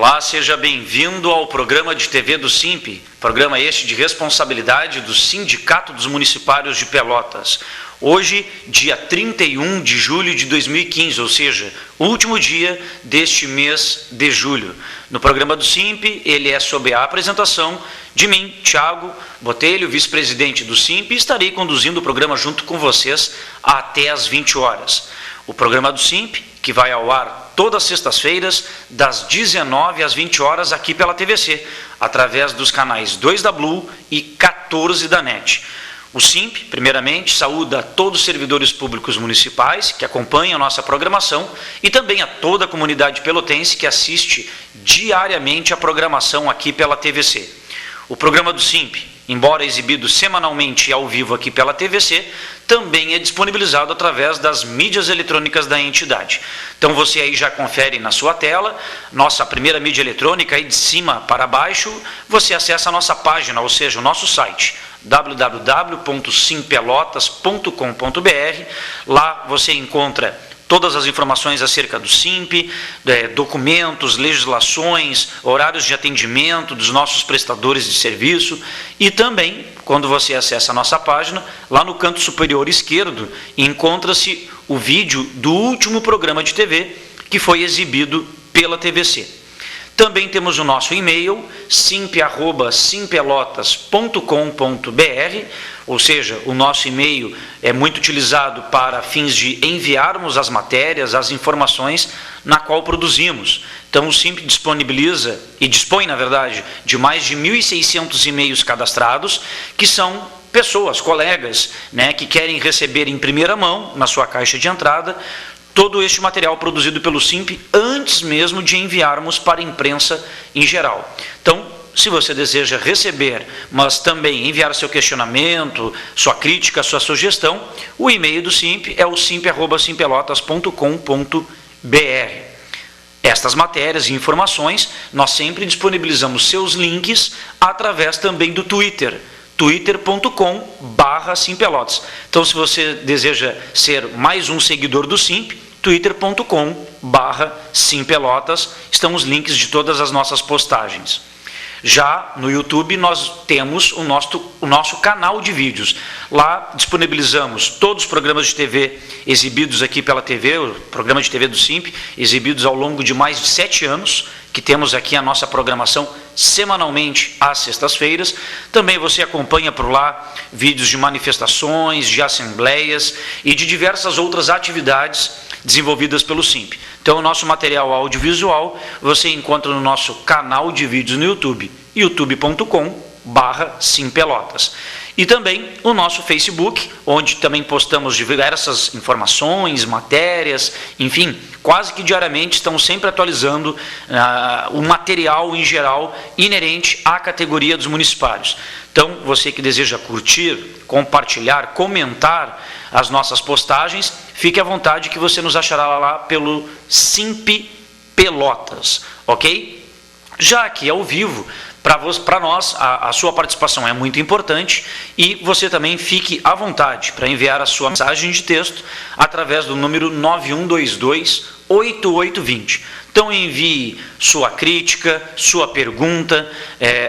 Olá, seja bem-vindo ao programa de TV do SIMP, programa este de responsabilidade do Sindicato dos Municipários de Pelotas. Hoje, dia 31 de julho de 2015, ou seja, último dia deste mês de julho. No programa do SIMP, ele é sob a apresentação de mim, Thiago Botelho, vice-presidente do SIMP, e estarei conduzindo o programa junto com vocês até às 20 horas. O programa do SIMP, que vai ao ar todas as sextas-feiras, das 19 às 20 horas, aqui pela TVC, através dos canais 2 da Blue e 14 da NET. O SIMP, primeiramente, saúda a todos os servidores públicos municipais que acompanham a nossa programação e também a toda a comunidade pelotense que assiste diariamente a programação aqui pela TVC. O programa do SIMP, embora exibido semanalmente e ao vivo aqui pela TVC, também é disponibilizado através das mídias eletrônicas da entidade. Então você aí já confere na sua tela, nossa primeira mídia eletrônica, aí de cima para baixo, você acessa a nossa página, ou seja, o nosso site, www.simpelotas.com.br. Lá você encontra todas as informações acerca do SIMP, documentos, legislações, horários de atendimento dos nossos prestadores de serviço e também, quando você acessa a nossa página, lá no canto superior esquerdo, encontra-se o vídeo do último programa de TV que foi exibido pela TVC. Também temos o nosso e-mail, simp@simpelotas.com.br, ou seja, o nosso e-mail é muito utilizado para fins de enviarmos as matérias, as informações na qual produzimos. Então o SIMP disponibiliza, e dispõe na verdade, de mais de 1.600 e-mails cadastrados, que são pessoas, colegas, que querem receber em primeira mão, na sua caixa de entrada, todo este material produzido pelo SIMP antes mesmo de enviarmos para a imprensa em geral. Então, se você deseja receber, mas também enviar seu questionamento, sua crítica, sua sugestão, o e-mail do SIMP é o simp@simpelotas.com.br. Estas matérias e informações, nós sempre disponibilizamos seus links através também do Twitter, twitter.com/simpelotas. Então, se você deseja ser mais um seguidor do SIMP, twitter.com/simpelotas, estão os links de todas as nossas postagens. Já no YouTube nós temos o nosso canal de vídeos. Lá disponibilizamos todos os programas de TV exibidos aqui pela TV, o programa de TV do SIMP, exibidos ao longo de mais de 7 anos, que temos aqui a nossa programação semanalmente às sextas-feiras. Também você acompanha por lá vídeos de manifestações, de assembleias e de diversas outras atividades desenvolvidas pelo SIMP. Então o nosso material audiovisual você encontra no nosso canal de vídeos no YouTube, youtube.com/simpelotas. E também o nosso Facebook, onde também postamos diversas informações, matérias, enfim, quase que diariamente estamos sempre atualizando o material em geral inerente à categoria dos municipários. Então, você que deseja curtir, compartilhar, comentar as nossas postagens, fique à vontade que você nos achará lá pelo SIMP Pelotas, ok? Já aqui ao vivo, para nós, a sua participação é muito importante e você também fique à vontade para enviar a sua mensagem de texto através do número 9122-8820. Então envie sua crítica, sua pergunta,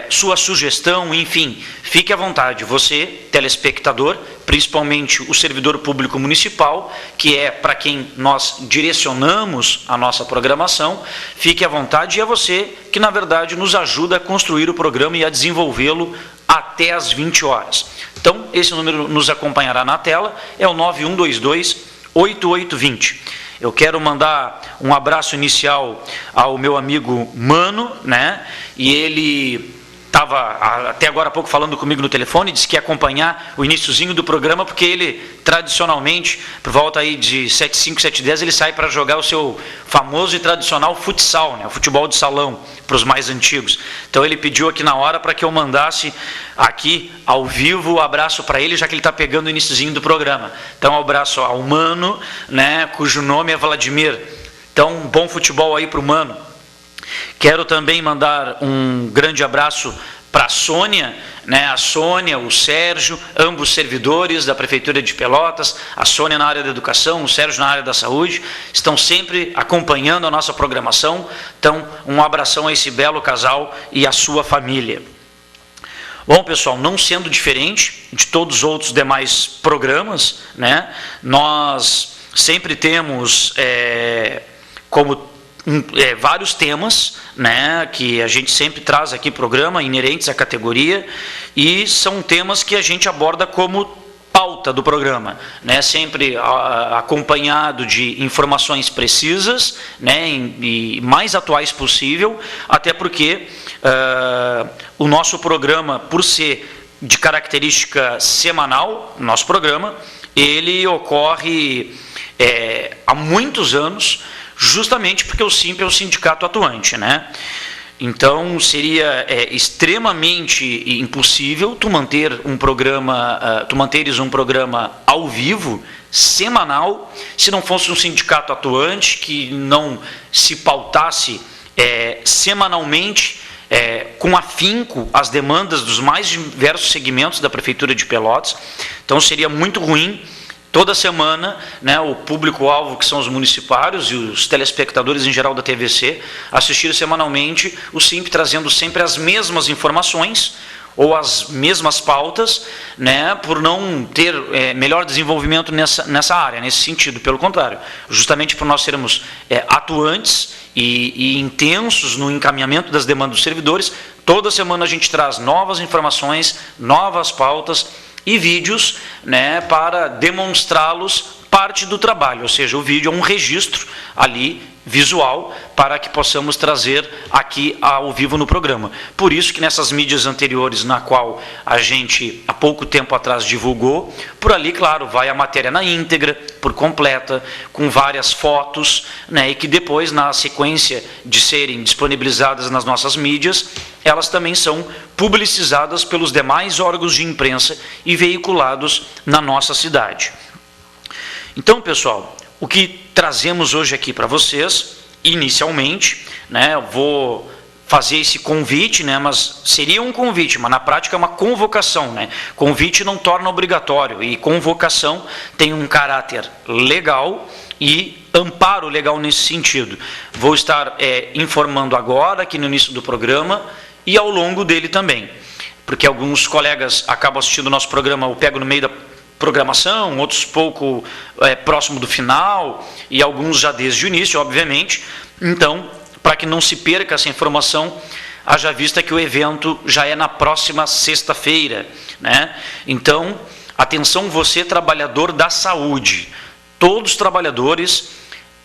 sua sugestão, enfim, fique à vontade. Você, telespectador, principalmente o servidor público municipal, que é para quem nós direcionamos a nossa programação, fique à vontade e é você que, na verdade, nos ajuda a construir o programa e a desenvolvê-lo até às 20 horas. Então, esse número nos acompanhará na tela, é o 9122-8820. Eu quero mandar um abraço inicial ao meu amigo Mano, e ele estava até agora há pouco falando comigo no telefone, disse que ia acompanhar o iniciozinho do programa, porque ele, tradicionalmente, por volta aí de 7h05, 7h10, ele sai para jogar o seu famoso e tradicional futsal, o futebol de salão, para os mais antigos. Então ele pediu aqui na hora para que eu mandasse aqui, ao vivo, o abraço para ele, já que ele está pegando o iniciozinho do programa. Então, um abraço ao Mano, cujo nome é Vladimir. Então, um bom futebol aí para o Mano. Quero também mandar um grande abraço para a Sônia, né? A Sônia, o Sérgio, ambos servidores da Prefeitura de Pelotas, a Sônia na área da educação, o Sérgio na área da saúde, estão sempre acompanhando a nossa programação. Então, um abração a esse belo casal e a sua família. Bom, pessoal, não sendo diferente de todos os outros demais programas, né? Nós sempre temos vários temas, né, que a gente sempre traz aqui programa, inerentes à categoria, e são temas que a gente aborda como pauta do programa, né, sempre acompanhado de informações precisas, né, e mais atuais possível, até porque o nosso programa, por ser de característica semanal, nosso programa, ele ocorre há muitos anos, justamente porque o SIMP é o sindicato atuante, né? Então seria extremamente impossível tu manteres um programa ao vivo, semanal, se não fosse um sindicato atuante que não se pautasse semanalmente com afinco as demandas dos mais diversos segmentos da Prefeitura de Pelotas. Então seria muito ruim toda semana, né, o público-alvo, que são os municipários e os telespectadores em geral da TVC, assistir semanalmente o SIMP trazendo sempre as mesmas informações ou as mesmas pautas, né, por não ter melhor desenvolvimento nessa área, nesse sentido. Pelo contrário, justamente por nós sermos atuantes e intensos no encaminhamento das demandas dos servidores, toda semana a gente traz novas informações, novas pautas e vídeos, né, para demonstrá-los parte do trabalho, ou seja, o vídeo é um registro ali visual para que possamos trazer aqui ao vivo no programa. Por isso que nessas mídias anteriores, na qual a gente há pouco tempo atrás divulgou, por ali, claro, vai a matéria na íntegra, por completa, com várias fotos, né, e que depois, na sequência de serem disponibilizadas nas nossas mídias, elas também são publicizadas pelos demais órgãos de imprensa e veiculados na nossa cidade. Então, pessoal, o que trazemos hoje aqui para vocês, inicialmente, né, eu vou fazer esse convite, né, mas seria um convite, mas na prática é uma convocação, né? Convite não torna obrigatório e convocação tem um caráter legal e amparo legal nesse sentido. Vou estar informando agora, aqui no início do programa, e ao longo dele também, porque alguns colegas acabam assistindo o nosso programa, eu pego no meio da programação, outros pouco próximo do final, e alguns já desde o início, obviamente. Então, para que não se perca essa informação, haja vista que o evento já é na próxima sexta-feira, né? Então, atenção você, trabalhador da saúde, todos os trabalhadores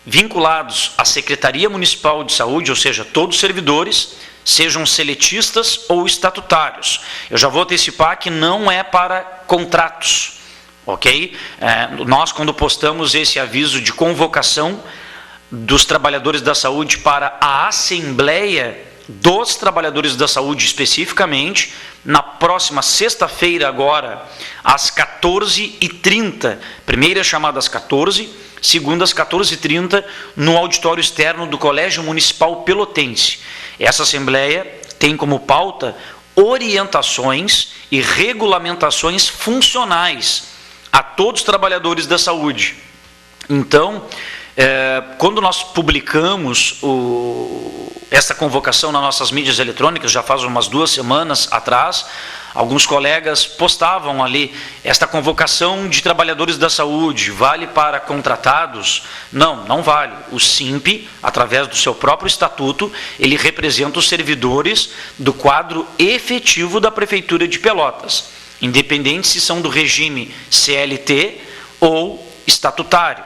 vinculados à Secretaria Municipal de Saúde, ou seja, todos os servidores, sejam seletistas ou estatutários. Eu já vou antecipar que não é para contratos, ok? Nós, quando postamos esse aviso de convocação dos trabalhadores da saúde para a Assembleia dos Trabalhadores da Saúde especificamente, na próxima sexta-feira agora, às 14h30, primeira chamada às 14h, segunda às 14h30, no auditório externo do Colégio Municipal Pelotense. Essa Assembleia tem como pauta orientações e regulamentações funcionais a todos os trabalhadores da saúde. Então, quando nós publicamos essa convocação nas nossas mídias eletrônicas, já faz umas 2 semanas atrás, alguns colegas postavam ali, esta convocação de trabalhadores da saúde, vale para contratados? Não, não vale. O SIMP, através do seu próprio estatuto, ele representa os servidores do quadro efetivo da Prefeitura de Pelotas, independente se são do regime CLT ou estatutário.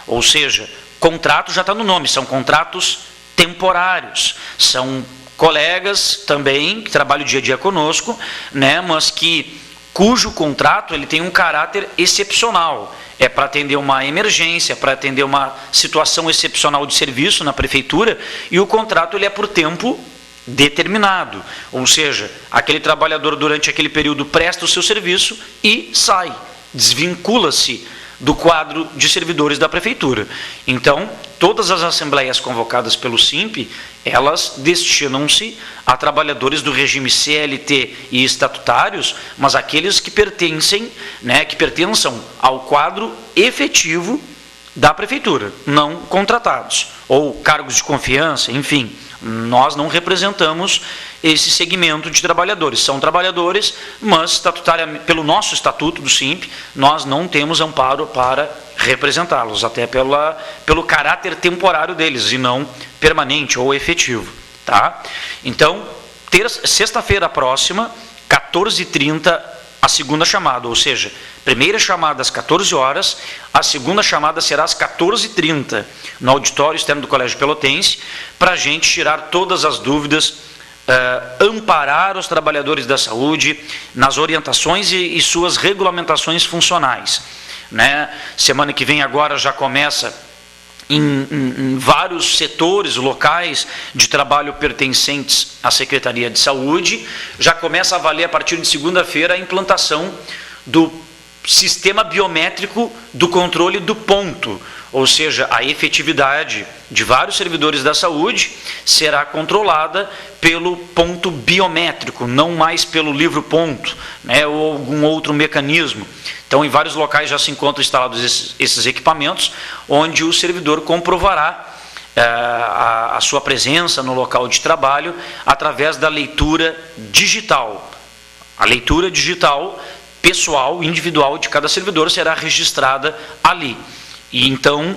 Ou seja, contrato já está no nome, são contratos temporários, são colegas também que trabalham dia a dia conosco, né, mas cujo contrato ele tem um caráter excepcional, é para atender uma emergência, para atender uma situação excepcional de serviço na prefeitura, e o contrato ele é por tempo determinado, ou seja, aquele trabalhador durante aquele período presta o seu serviço e sai, desvincula-se do quadro de servidores da Prefeitura. Então, todas as assembleias convocadas pelo SIMP, elas destinam-se a trabalhadores do regime CLT e estatutários, mas aqueles que pertencem, que pertençam ao quadro efetivo da Prefeitura, não contratados, ou cargos de confiança, enfim. Nós não representamos esse segmento de trabalhadores. São trabalhadores, mas pelo nosso estatuto do SIMP, nós não temos amparo para representá-los, até pelo caráter temporário deles, e não permanente ou efetivo. Tá? Então, sexta-feira próxima, 14h30, a segunda chamada, ou seja, primeira chamada às 14 horas, a segunda chamada será às 14h30, no auditório externo do Colégio Pelotense, para a gente tirar todas as dúvidas, amparar os trabalhadores da saúde nas orientações e suas regulamentações funcionais. Semana que vem agora já começa em vários setores locais de trabalho pertencentes à Secretaria de Saúde, já começa a valer a partir de segunda-feira a implantação do sistema biométrico do controle do ponto, ou seja, a efetividade de vários servidores da saúde será controlada pelo ponto biométrico, não mais pelo livro ponto, ou algum outro mecanismo. Então, em vários locais já se encontram instalados esses equipamentos, onde o servidor comprovará a sua presença no local de trabalho através da leitura digital. A leitura digital pessoal, individual de cada servidor será registrada ali. E então,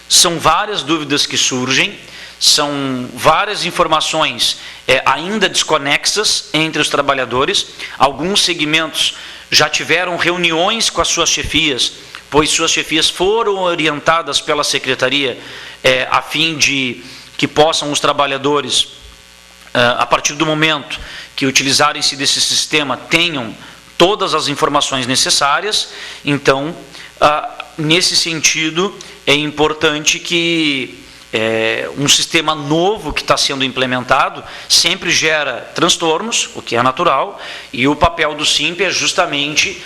são várias dúvidas que surgem, são várias informações ainda desconexas entre os trabalhadores. Alguns segmentos já tiveram reuniões com as suas chefias, pois suas chefias foram orientadas pela Secretaria a fim de que possam os trabalhadores, a partir do momento que utilizarem-se desse sistema, tenham todas as informações necessárias. Então, nesse sentido, é importante que um sistema novo que está sendo implementado sempre gera transtornos, o que é natural, e o papel do SIMP é justamente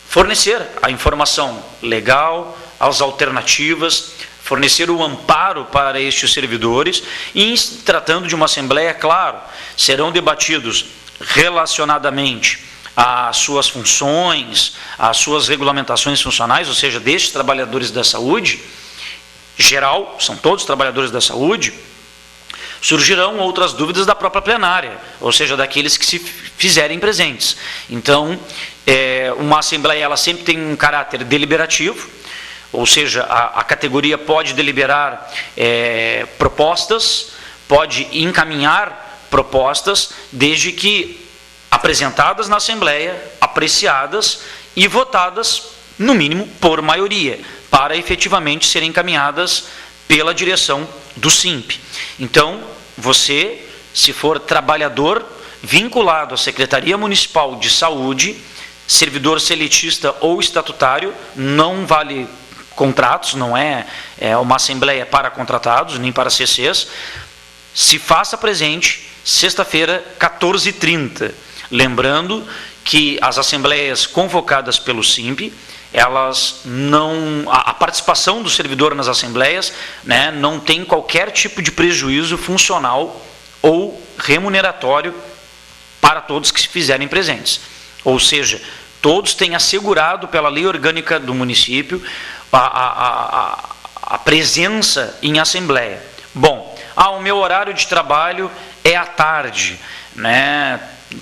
fornecer a informação legal, as alternativas, fornecer o amparo para estes servidores, e se tratando de uma assembleia, claro, serão debatidos relacionadamente às suas funções, às suas regulamentações funcionais, ou seja, destes trabalhadores da saúde, geral, são todos trabalhadores da saúde, surgirão outras dúvidas da própria plenária, ou seja, daqueles que se fizerem presentes. Então, uma assembleia ela sempre tem um caráter deliberativo, ou seja, a categoria pode deliberar propostas, pode encaminhar propostas, desde que apresentadas na assembleia, apreciadas e votadas, no mínimo, por maioria, para efetivamente serem encaminhadas pela direção do SIMP. Então, você, se for trabalhador vinculado à Secretaria Municipal de Saúde, servidor seletista ou estatutário, não vale contratos, não é uma assembleia para contratados, nem para CCs, se faça presente, sexta-feira, 14h30. Lembrando que as assembleias convocadas pelo SIMP, elas não, a participação do servidor nas assembleias, não tem qualquer tipo de prejuízo funcional ou remuneratório para todos que se fizerem presentes. Ou seja, todos têm assegurado pela lei orgânica do município a presença em assembleia. Bom, o meu horário de trabalho é à tarde,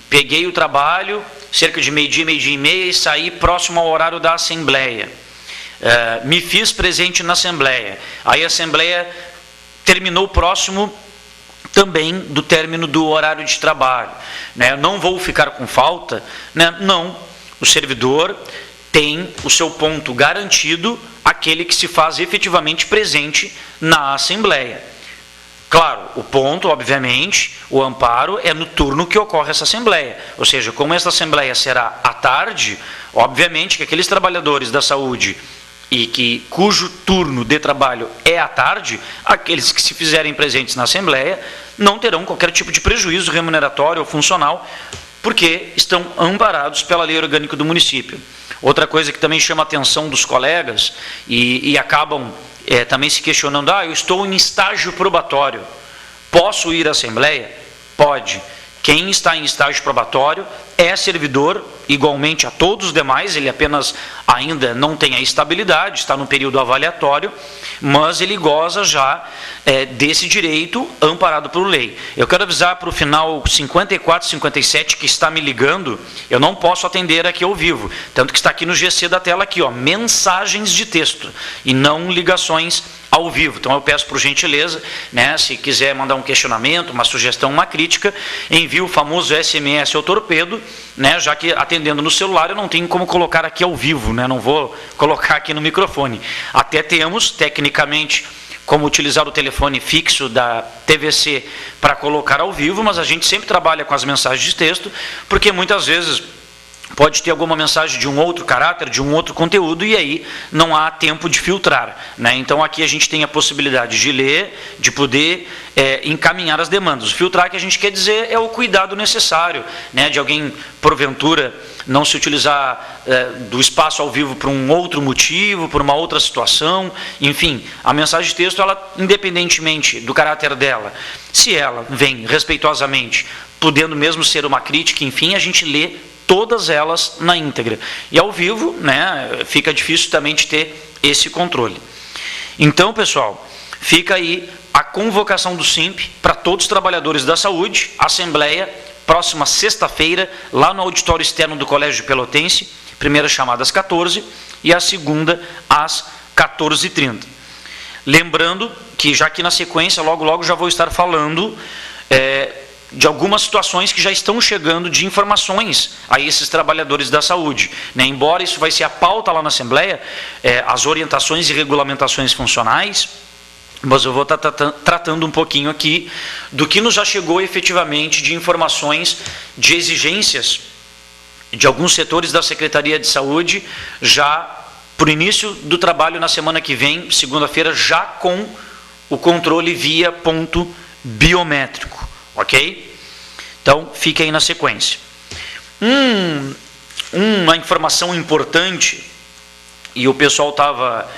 peguei o trabalho cerca de meio-dia e meia e saí próximo ao horário da assembleia. Me fiz presente na assembleia. Aí a assembleia terminou próximo também do término do horário de trabalho. Não vou ficar com falta? Não. O servidor tem o seu ponto garantido, aquele que se faz efetivamente presente na assembleia. Claro, o ponto, obviamente, o amparo é no turno que ocorre essa assembleia. Ou seja, como essa assembleia será à tarde, obviamente que aqueles trabalhadores da saúde cujo turno de trabalho é à tarde, aqueles que se fizerem presentes na assembleia não terão qualquer tipo de prejuízo remuneratório ou funcional, porque estão amparados pela lei orgânica do município. Outra coisa que também chama a atenção dos colegas e acabam também se questionando, eu estou em estágio probatório, posso ir à Assembleia? Pode. Quem está em estágio probatório é servidor, igualmente a todos os demais, ele apenas ainda não tem a estabilidade, está no período avaliatório, mas ele goza já desse direito amparado por lei. Eu quero avisar para o final 5457 que está me ligando, eu não posso atender aqui ao vivo, tanto que está aqui no GC da tela, aqui, mensagens de texto, e não ligações ao vivo. Então eu peço por gentileza, se quiser mandar um questionamento, uma sugestão, uma crítica, envie o famoso SMS ao torpedo, já que atendendo no celular eu não tenho como colocar aqui ao vivo, não vou colocar aqui no microfone. Até temos, tecnicamente, como utilizar o telefone fixo da TVC para colocar ao vivo, mas a gente sempre trabalha com as mensagens de texto, porque muitas vezes pode ter alguma mensagem de um outro caráter, de um outro conteúdo, e aí não há tempo de filtrar. Então aqui a gente tem a possibilidade de ler, de poder encaminhar as demandas. O filtrar que a gente quer dizer é o cuidado necessário, de alguém, porventura, não se utilizar do espaço ao vivo por um outro motivo, por uma outra situação, enfim, a mensagem de texto, ela, independentemente do caráter dela, se ela vem respeitosamente, podendo mesmo ser uma crítica, enfim, a gente lê todas elas na íntegra. E ao vivo, fica difícil também de ter esse controle. Então, pessoal, fica aí a convocação do SIMP para todos os trabalhadores da saúde, assembleia, próxima sexta-feira, lá no auditório externo do Colégio Pelotense, primeira chamada às 14 e a segunda às 14h30. Lembrando que já aqui na sequência, logo já vou estar falando de algumas situações que já estão chegando de informações a esses trabalhadores da saúde. Embora isso vai ser a pauta lá na Assembleia, as orientações e regulamentações funcionais, mas eu vou estar tratando um pouquinho aqui do que nos já chegou efetivamente de informações, de exigências de alguns setores da Secretaria de Saúde, já para o início do trabalho na semana que vem, segunda-feira, já com o controle via ponto biométrico. Ok? Então, fique aí na sequência. Uma informação importante, e o pessoal estava,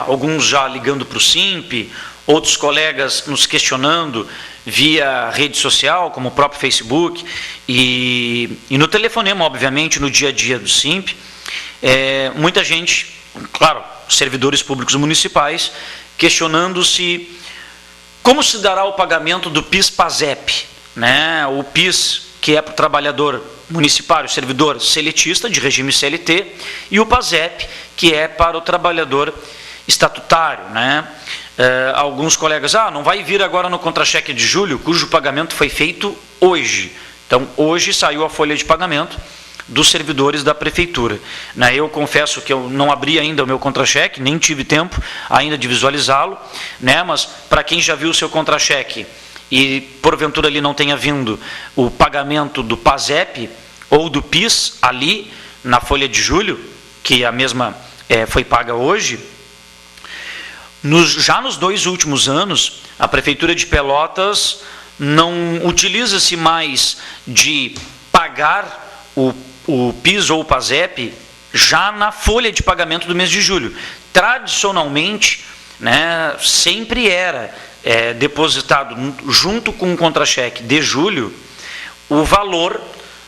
alguns já ligando para o SIMP, outros colegas nos questionando via rede social, como o próprio Facebook, e no telefonema, obviamente, no dia a dia do SIMP, muita gente, claro, servidores públicos municipais, questionando-se como se dará o pagamento do PIS-PASEP, o PIS, que é para o trabalhador municipário, servidor seletista, de regime CLT, e o PASEP, que é para o trabalhador estatutário. Alguns colegas, não vai vir agora no contra-cheque de julho, cujo pagamento foi feito hoje. Então, hoje saiu a folha de pagamento dos servidores da prefeitura. Eu confesso que eu não abri ainda o meu contra-cheque, nem tive tempo ainda de visualizá-lo, mas para quem já viu o seu contra-cheque e porventura ali não tenha vindo o pagamento do PASEP ou do PIS ali na folha de julho, que a mesma foi paga hoje, já nos 2 últimos anos, a Prefeitura de Pelotas não utiliza-se mais de pagar o PIS ou o PASEP já na folha de pagamento do mês de julho. Tradicionalmente, sempre era depositado junto com o contra-cheque de julho o valor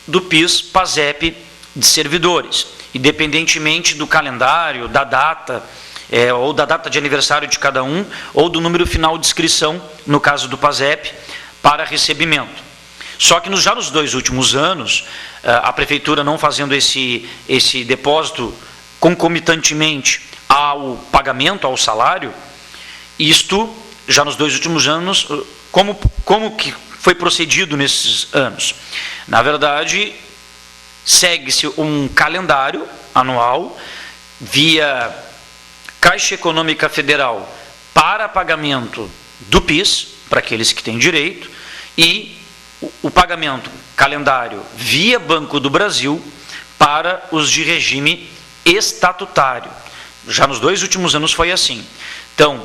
do PIS, PASEP de servidores, independentemente do calendário, da data, ou da data de aniversário de cada um, ou do número final de inscrição, no caso do PASEP, para recebimento. Só que já nos 2 últimos anos, a Prefeitura não fazendo esse depósito concomitantemente ao pagamento, ao salário, isto, já nos 2 últimos anos, como que foi procedido nesses anos? Na verdade, segue-se um calendário anual via Caixa Econômica Federal para pagamento do PIS, para aqueles que têm direito, e o pagamento calendário via Banco do Brasil para os de regime estatutário. Já nos 2 últimos anos foi assim. Então,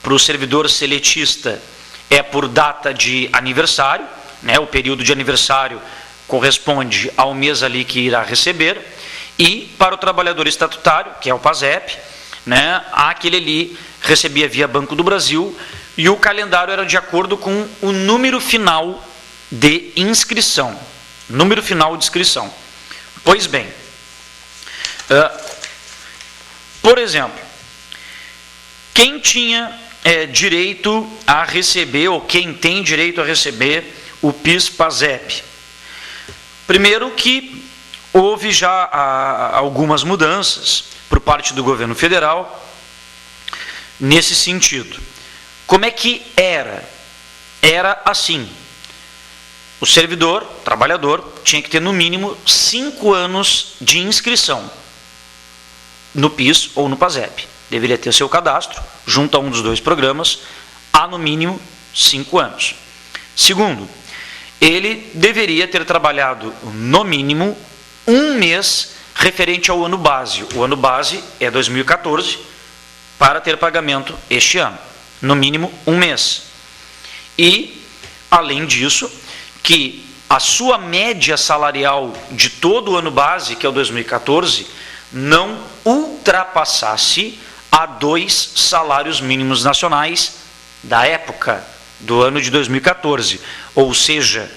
para o servidor seletista é por data de aniversário, o período de aniversário corresponde ao mês ali que irá receber, E para o trabalhador estatutário, que é o PASEP, né, aquele ali recebia via Banco do Brasil e o calendário era de acordo com o número final de inscrição. Número final de inscrição. Pois bem, por exemplo, quem tinha direito a receber, ou quem tem direito a receber o PIS-PASEP? Primeiro que houve já algumas mudanças por parte do governo federal nesse sentido. Como é que era? Era assim: o servidor, trabalhador, tinha que ter no mínimo 5 anos de inscrição no PIS ou no PASEP. Deveria ter seu cadastro junto a um dos dois programas há no mínimo 5 anos. Segundo, ele deveria ter trabalhado no mínimo 1 mês referente ao ano base. O ano base é 2014 para ter pagamento este ano. No mínimo 1 mês. E, além disso, que a sua média salarial de todo o ano base, que é o 2014, não ultrapassasse a 2 salários mínimos nacionais da época, do ano de 2014. Ou seja,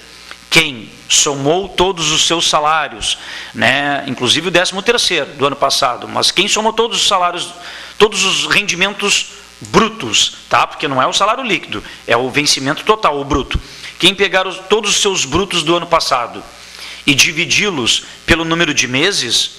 quem somou todos os seus salários, né, inclusive o 13º do ano passado, mas quem somou todos os salários, todos os rendimentos brutos, tá? Porque não é o salário líquido, é o vencimento total, o bruto. Quem pegar todos os seus brutos do ano passado e dividi-los pelo número de meses,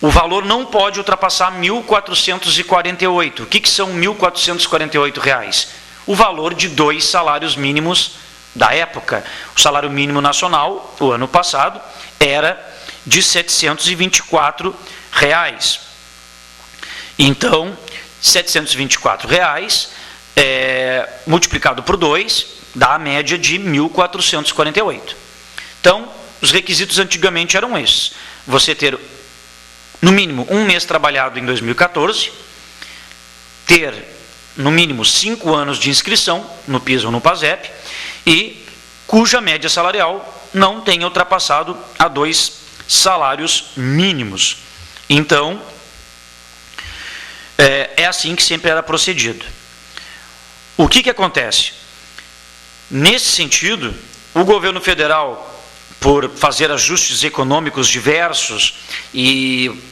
o valor não pode ultrapassar R$ 1.448. O que são R$ 1.448? O valor de 2 salários mínimos da época. O salário mínimo nacional, o ano passado, era de R$ 724. Então, R$ 724 multiplicado por 2 dá a média de 1.448. Então, os requisitos antigamente eram esses: você ter no mínimo 1 mês trabalhado em 2014, ter no mínimo 5 anos de inscrição no PIS ou no PASEP e cuja média salarial não tenha ultrapassado a 2 salários mínimos. Então, é assim que sempre era procedido. O que acontece? Nesse sentido, o governo federal, por fazer ajustes econômicos diversos e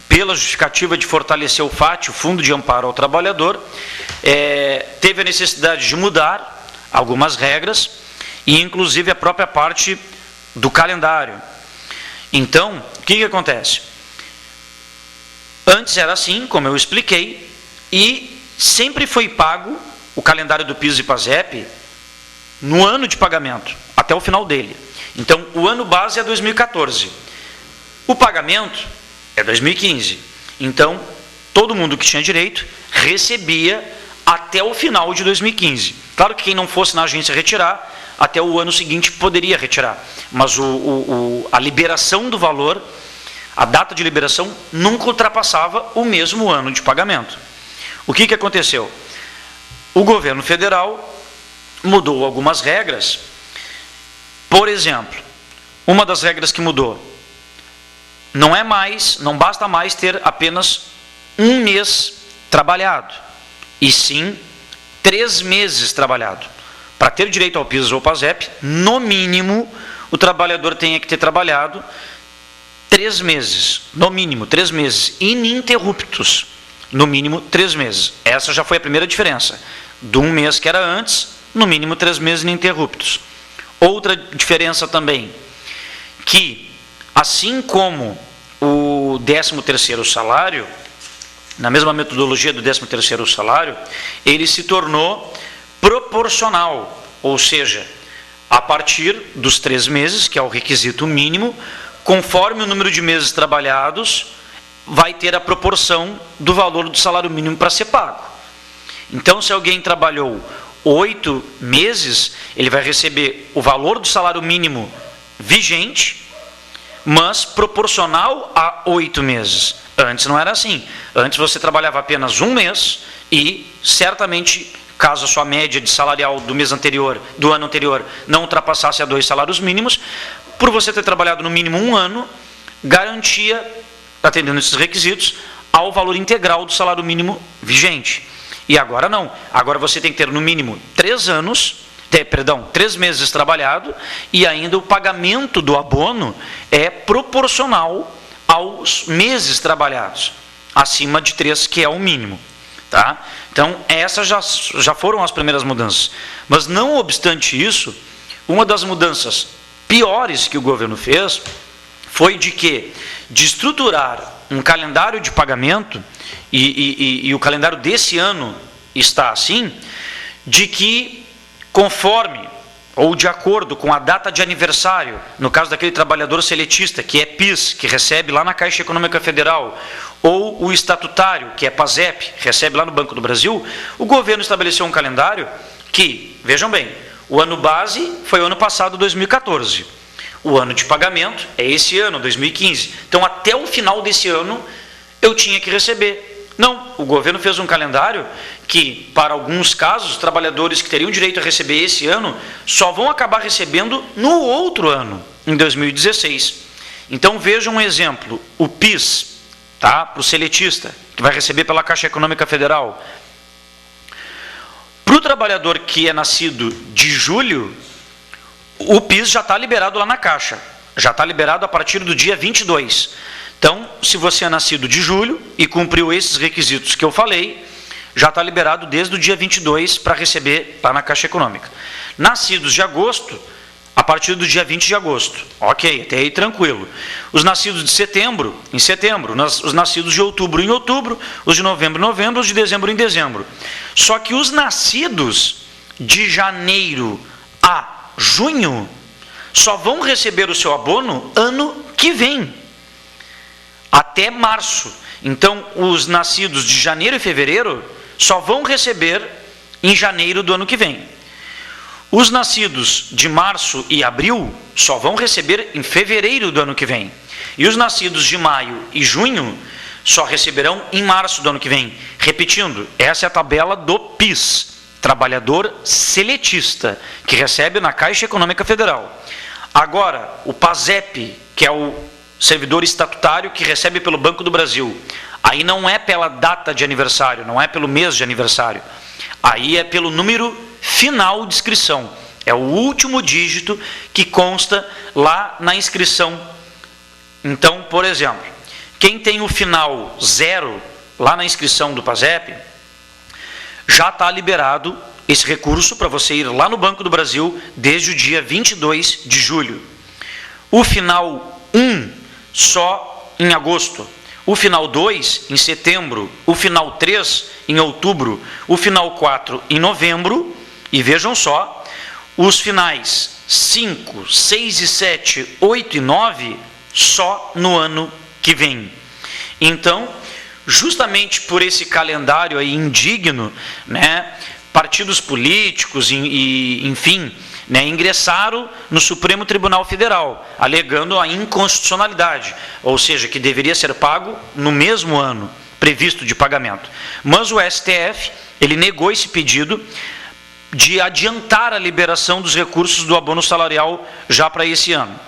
pela justificativa de fortalecer o FAT, o Fundo de Amparo ao Trabalhador, teve a necessidade de mudar algumas regras e inclusive a própria parte do calendário. Então, o que acontece? Antes era assim, como eu expliquei, e sempre foi pago o calendário do PIS e PASEP no ano de pagamento, até o final dele. Então, o ano base é 2014. O pagamento é 2015. Então, todo mundo que tinha direito recebia até o final de 2015. Claro que quem não fosse na agência retirar, até o ano seguinte poderia retirar. Mas a liberação do valor, a data de liberação, nunca ultrapassava o mesmo ano de pagamento. O que aconteceu? O governo federal mudou algumas regras. Por exemplo, uma das regras que mudou, não basta mais ter apenas 1 mês trabalhado, e sim 3 meses trabalhado. Para ter direito ao PIS ou PASEP, no mínimo, o trabalhador tenha que ter trabalhado 3 meses, no mínimo 3 meses, ininterruptos, no mínimo 3 meses. Essa já foi a primeira diferença, do 1 mês que era antes, no mínimo 3 meses ininterruptos. Outra diferença também, que assim como o 13º salário, na mesma metodologia do 13º salário, ele se tornou proporcional, ou seja, a partir dos 3 meses, que é o requisito mínimo, conforme o número de meses trabalhados, vai ter a proporção do valor do salário mínimo para ser pago. Então, se alguém trabalhou 8 meses, ele vai receber o valor do salário mínimo vigente, mas proporcional a 8 meses. Antes não era assim. Antes você trabalhava apenas 1 mês e certamente, caso a sua média de salarial do mês anterior, do ano anterior, não ultrapassasse a 2 salários mínimos, por você ter trabalhado no mínimo 1 ano, garantia, atendendo esses requisitos, ao valor integral do salário mínimo vigente. E agora não. Agora você tem que ter no mínimo 3 meses trabalhado, e ainda o pagamento do abono é proporcional aos meses trabalhados, acima de 3, que é o mínimo. Tá? Então, essas já foram as primeiras mudanças. Mas, não obstante isso, uma das mudanças piores que o governo fez foi de estruturar um calendário de pagamento, e o calendário desse ano está assim, de que, conforme ou de acordo com a data de aniversário, no caso daquele trabalhador seletista, que é PIS, que recebe lá na Caixa Econômica Federal, ou o estatutário, que é PASEP, recebe lá no Banco do Brasil, o governo estabeleceu um calendário que, vejam bem, o ano base foi o ano passado, 2014. O ano de pagamento é esse ano, 2015. Então, até o final desse ano, eu tinha que receber. Não, o governo fez um calendário que, para alguns casos, os trabalhadores que teriam direito a receber esse ano só vão acabar recebendo no outro ano, em 2016. Então, vejam um exemplo, o PIS, tá? Para o seletista, que vai receber pela Caixa Econômica Federal. Para o trabalhador que é nascido de julho, o PIS já está liberado lá na Caixa, já está liberado a partir do dia 22. Então, se você é nascido de julho e cumpriu esses requisitos que eu falei, já está liberado desde o dia 22 para receber lá na Caixa Econômica. Nascidos de agosto, a partir do dia 20 de agosto. Ok, até aí tranquilo. Os nascidos de setembro, em setembro. Os nascidos de outubro, em outubro. Os de novembro, em novembro. Os de dezembro, em dezembro. Só que os nascidos de janeiro a junho só vão receber o seu abono ano que vem, até março. Então, os nascidos de janeiro e fevereiro só vão receber em janeiro do ano que vem. Os nascidos de março e abril só vão receber em fevereiro do ano que vem. E os nascidos de maio e junho só receberão em março do ano que vem. Repetindo, essa é a tabela do PIS, trabalhador seletista, que recebe na Caixa Econômica Federal. Agora, o PASEP, que é o servidor estatutário que recebe pelo Banco do Brasil, aí não é pela data de aniversário, não é pelo mês de aniversário, aí é pelo número final de inscrição, é o último dígito que consta lá na inscrição. Então, por exemplo, quem tem o final 0 lá na inscrição do PASEP, já está liberado esse recurso para você ir lá no Banco do Brasil desde o dia 22 de julho. O final 1 só em agosto, o final 2 em setembro, o final 3 em outubro, o final 4 em novembro, e vejam só, os finais 5, 6 e 7, 8 e 9 só no ano que vem. Então, justamente por esse calendário aí indigno, né, partidos políticos e enfim, né, ingressaram no Supremo Tribunal Federal, alegando a inconstitucionalidade, ou seja, que deveria ser pago no mesmo ano previsto de pagamento. Mas o STF, ele negou esse pedido de adiantar a liberação dos recursos do abono salarial já para esse ano.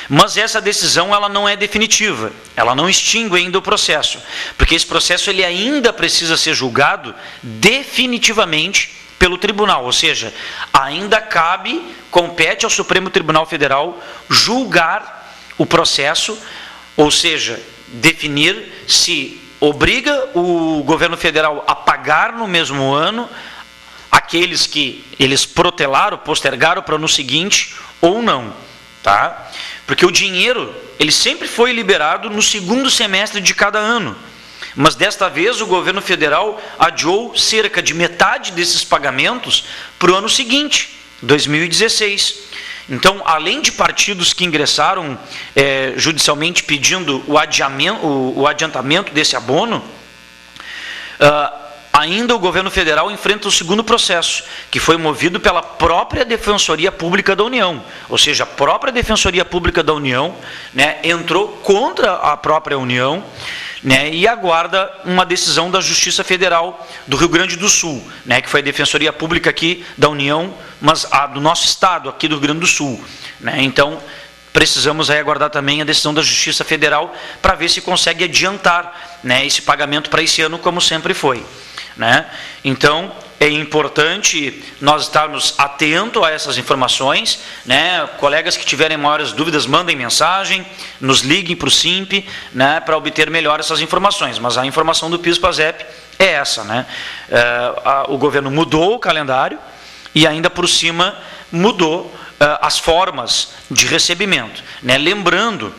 Mas essa decisão ela não é definitiva, ela não extingue ainda o processo, porque esse processo ele ainda precisa ser julgado definitivamente pelo tribunal, ou seja, ainda compete ao Supremo Tribunal Federal julgar o processo, ou seja, definir se obriga o governo federal a pagar no mesmo ano aqueles que eles protelaram, postergaram para o ano seguinte ou não, tá? Porque o dinheiro, ele sempre foi liberado no segundo semestre de cada ano. Mas desta vez o governo federal adiou cerca de metade desses pagamentos para o ano seguinte, 2016. Então, além de partidos que ingressaram judicialmente pedindo o adiantamento desse abono, ainda o governo federal enfrenta o segundo processo, que foi movido pela própria Defensoria Pública da União. Ou seja, a própria Defensoria Pública da União, né, entrou contra a própria União, né, e aguarda uma decisão da Justiça Federal do Rio Grande do Sul, né, que foi a Defensoria Pública aqui da União, mas a do nosso estado, aqui do Rio Grande do Sul. Né, então, precisamos aí aguardar também a decisão da Justiça Federal para ver se consegue adiantar, né, esse pagamento para esse ano, como sempre foi, né? Então, é importante nós estarmos atentos a essas informações, né? Colegas que tiverem maiores dúvidas, mandem mensagem, nos liguem para o SIMP, né, para obter melhor essas informações. Mas a informação do PIS/PASEP é essa, né? O governo mudou o calendário e ainda por cima mudou as formas de recebimento, né? Lembrando,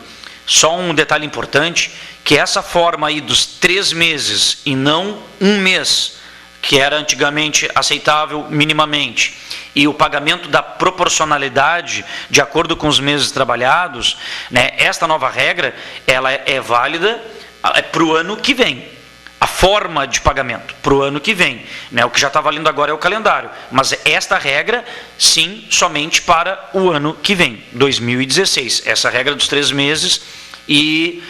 só um detalhe importante, que essa forma aí dos 3 meses e não 1 mês, que era antigamente aceitável minimamente, e o pagamento da proporcionalidade de acordo com os meses trabalhados, né, esta nova regra, ela é válida para o ano que vem. A forma de pagamento para o ano que vem, né, o que já está valendo agora é o calendário, mas esta regra, sim, somente para o ano que vem, 2016. Essa regra dos 3 meses e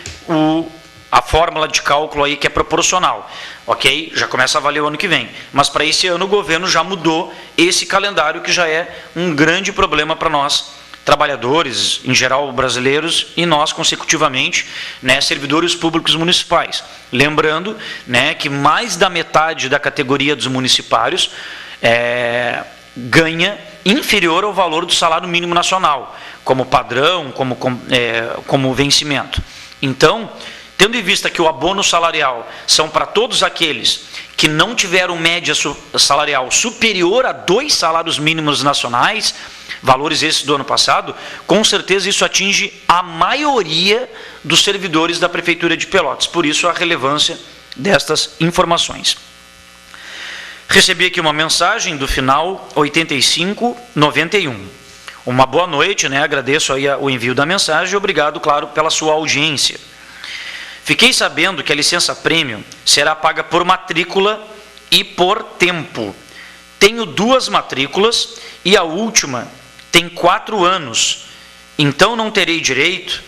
a fórmula de cálculo aí que é proporcional, ok? Já começa a valer o ano que vem. Mas para esse ano o governo já mudou esse calendário, que já é um grande problema para nós, trabalhadores, em geral brasileiros, e nós consecutivamente, né, servidores públicos municipais. Lembrando, né, que mais da metade da categoria dos municipários ganha inferior ao valor do salário mínimo nacional, como padrão, como vencimento. Então, tendo em vista que o abono salarial são para todos aqueles que não tiveram média salarial superior a 2 salários mínimos nacionais, valores esses do ano passado, com certeza isso atinge a maioria dos servidores da Prefeitura de Pelotas. Por isso a relevância destas informações. Recebi aqui uma mensagem do final 8591. Uma boa noite, né? Agradeço aí o envio da mensagem e obrigado, claro, pela sua audiência. Fiquei sabendo que a licença-prêmio será paga por matrícula e por tempo. Tenho 2 matrículas e a última tem 4 anos, então não terei direito?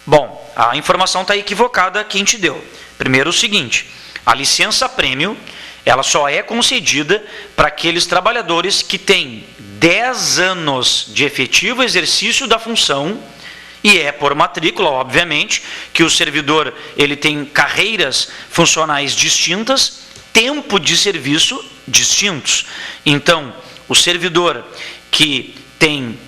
Bom, a informação está equivocada quem te deu. Primeiro o seguinte, a licença-prêmio, ela só é concedida para aqueles trabalhadores que têm 10 anos de efetivo exercício da função, e é por matrícula, obviamente, que o servidor ele tem carreiras funcionais distintas, tempo de serviço distintos. Então, o servidor que tem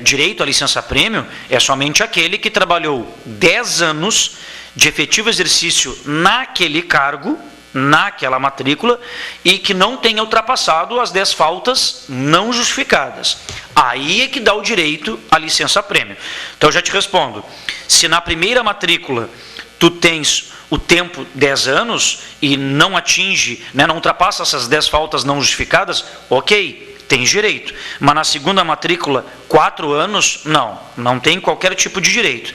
direito à licença-prêmio é somente aquele que trabalhou 10 anos de efetivo exercício naquele cargo, naquela matrícula, e que não tenha ultrapassado as 10 faltas não justificadas. Aí é que dá o direito à licença-prêmio. Então, eu já te respondo. Se na primeira matrícula tu tens o tempo 10 anos e não atinge, né, não ultrapassa essas 10 faltas não justificadas, ok, tens direito. Mas na segunda matrícula, 4 anos, não tem qualquer tipo de direito.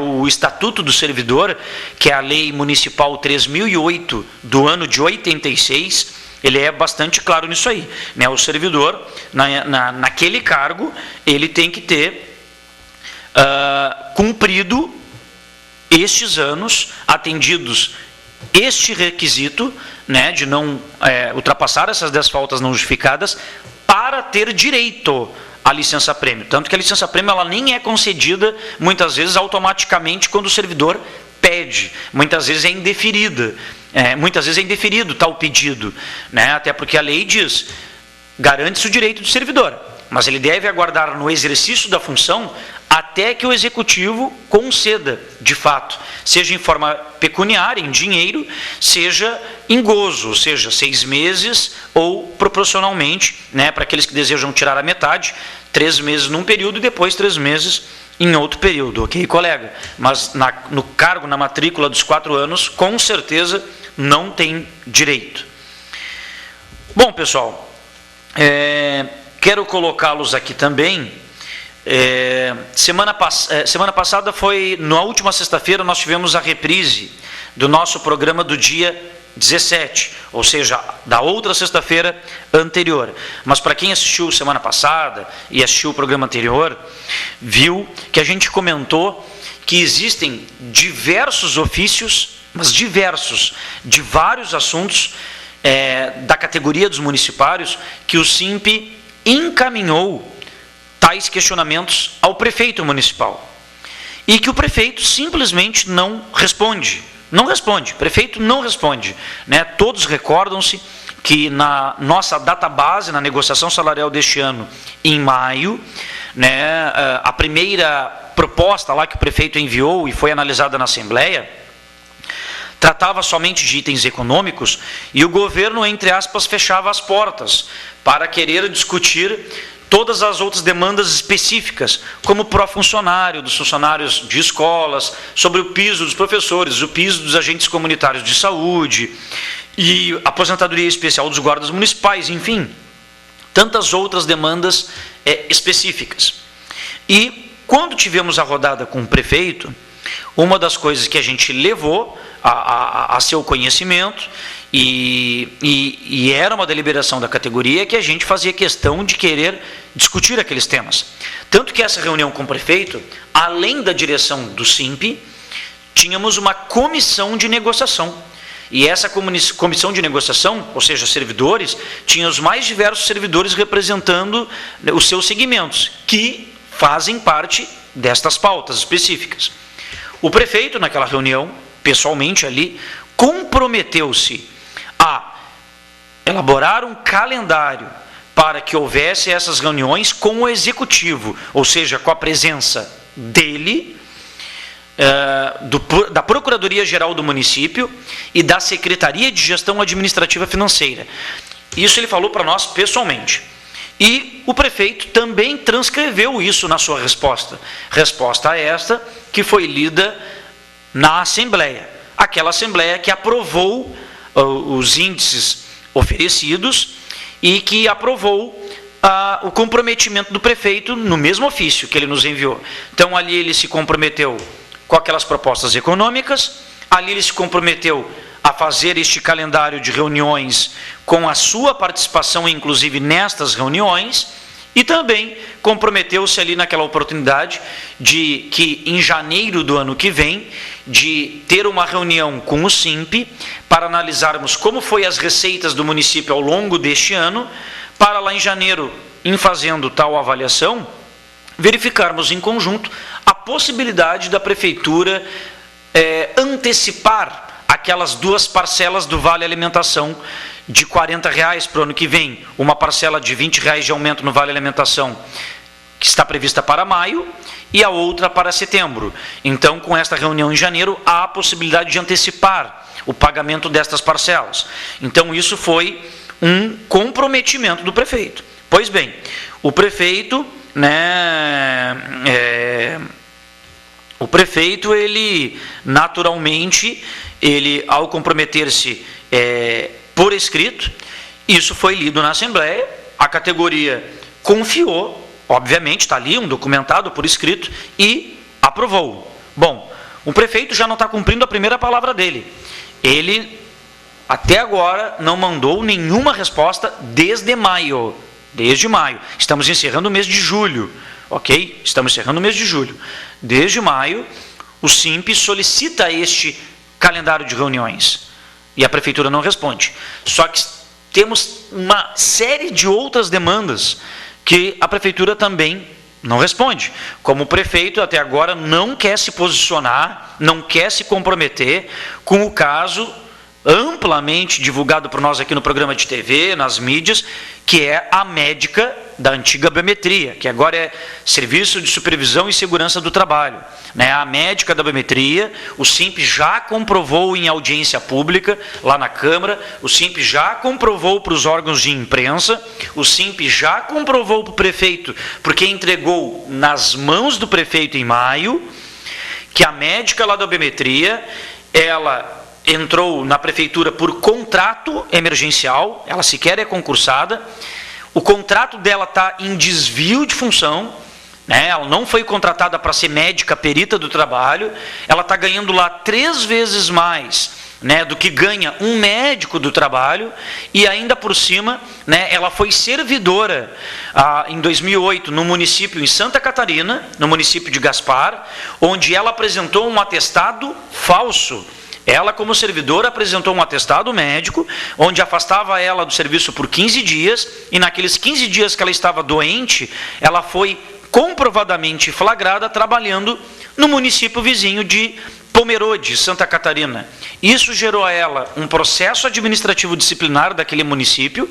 O Estatuto do Servidor, que é a Lei Municipal 3008 do ano de 86, ele é bastante claro nisso aí. O servidor, naquele cargo, ele tem que ter cumprido estes anos, atendidos este requisito, né, de não ultrapassar essas 10 faltas não justificadas, para ter direito à licença-prêmio. Tanto que a licença-prêmio ela nem é concedida, muitas vezes, automaticamente quando o servidor pede. Muitas vezes é indeferida. Muitas vezes é indeferido tal pedido, né? Até porque a lei diz, garante-se o direito do servidor, mas ele deve aguardar no exercício da função até que o executivo conceda, de fato, seja em forma pecuniária, em dinheiro, seja em gozo, ou seja, 6 meses ou proporcionalmente, né, para aqueles que desejam tirar a metade, 3 meses num período e depois 3 meses em outro período, ok, colega? Mas no cargo, na matrícula dos 4 anos, com certeza não tem direito. Bom, pessoal, quero colocá-los aqui também. Semana passada na última sexta-feira, nós tivemos a reprise do nosso programa do dia 17, ou seja, da outra sexta-feira anterior. Mas para quem assistiu semana passada e assistiu o programa anterior, viu que a gente comentou que existem diversos ofícios, mas diversos, de vários assuntos da categoria dos municipários, que o SIMP encaminhou tais questionamentos ao prefeito municipal. e que o prefeito simplesmente não responde. Não responde, prefeito não responde. Né? Todos recordam-se que na nossa database, na negociação salarial deste ano, em maio, né, a primeira proposta lá que o prefeito enviou e foi analisada na Assembleia, tratava somente de itens econômicos e o governo, entre aspas, fechava as portas para querer discutir todas as outras demandas específicas, como pró-funcionário, dos funcionários de escolas, sobre o piso dos professores, o piso dos agentes comunitários de saúde e aposentadoria especial dos guardas municipais, enfim, tantas outras demandas específicas. E quando tivemos a rodada com o prefeito, uma das coisas que a gente levou a seu conhecimento, e era uma deliberação da categoria, que a gente fazia questão de querer discutir aqueles temas. Tanto que essa reunião com o prefeito, além da direção do SIMP, tínhamos uma comissão de negociação. E essa comissão de negociação, ou seja, servidores, tinha os mais diversos servidores representando os seus segmentos, que fazem parte destas pautas específicas. O prefeito, naquela reunião, pessoalmente ali, comprometeu-se a elaborar um calendário para que houvesse essas reuniões com o executivo, ou seja, com a presença dele, da Procuradoria-Geral do município e da Secretaria de Gestão Administrativa Financeira. Isso ele falou para nós pessoalmente. E o prefeito também transcreveu isso na sua resposta. Resposta esta que foi lida na Assembleia. Aquela Assembleia que aprovou os índices oferecidos e que aprovou o comprometimento do prefeito no mesmo ofício que ele nos enviou. Então, ali ele se comprometeu com aquelas propostas econômicas, ali ele se comprometeu a fazer este calendário de reuniões com a sua participação, inclusive nestas reuniões, e também comprometeu-se ali naquela oportunidade de que em janeiro do ano que vem, de ter uma reunião com o SIMP para analisarmos como foi as receitas do município ao longo deste ano, para lá em janeiro, em fazendo tal avaliação, verificarmos em conjunto a possibilidade da prefeitura antecipar aquelas 2 parcelas do Vale Alimentação de R$ 40 para o ano que vem, uma parcela de R$ 20 de aumento no Vale Alimentação, que está prevista para maio, e a outra para setembro. Então, com esta reunião em janeiro, há a possibilidade de antecipar o pagamento destas parcelas. Então, isso foi um comprometimento do prefeito. Pois bem, o prefeito, ele naturalmente, ao comprometer-se por escrito, isso foi lido na Assembleia, a categoria confiou, obviamente, está ali um documentado por escrito, e aprovou. Bom, o prefeito já não está cumprindo a primeira palavra dele. Ele, até agora, não mandou nenhuma resposta desde maio. Desde maio. Estamos encerrando o mês de julho. Ok? Estamos encerrando o mês de julho. Desde maio, o SIMP solicita este calendário de reuniões. E a prefeitura não responde. Só que temos uma série de outras demandas que a prefeitura também não responde. Como o prefeito até agora não quer se posicionar, não quer se comprometer com o caso amplamente divulgado por nós aqui no programa de TV, nas mídias, que é a médica da antiga biometria, que agora é Serviço de Supervisão e Segurança do Trabalho. A médica da biometria, o SIMP já comprovou em audiência pública, lá na Câmara, o SIMP já comprovou para os órgãos de imprensa, o SIMP já comprovou para o prefeito, porque entregou nas mãos do prefeito em maio, que a médica lá da biometria, ela entrou na prefeitura por contrato emergencial, ela sequer é concursada, o contrato dela está em desvio de função, ela não foi contratada para ser médica perita do trabalho, ela está ganhando lá 3 vezes mais do que ganha um médico do trabalho, e ainda por cima, ela foi servidora em 2008 no município em Santa Catarina, no município de Gaspar, onde ela apresentou um atestado falso. Ela, como servidora, apresentou um atestado médico, onde afastava ela do serviço por 15 dias, e naqueles 15 dias que ela estava doente, ela foi comprovadamente flagrada trabalhando no município vizinho de Pomerode, Santa Catarina. Isso gerou a ela um processo administrativo disciplinar daquele município,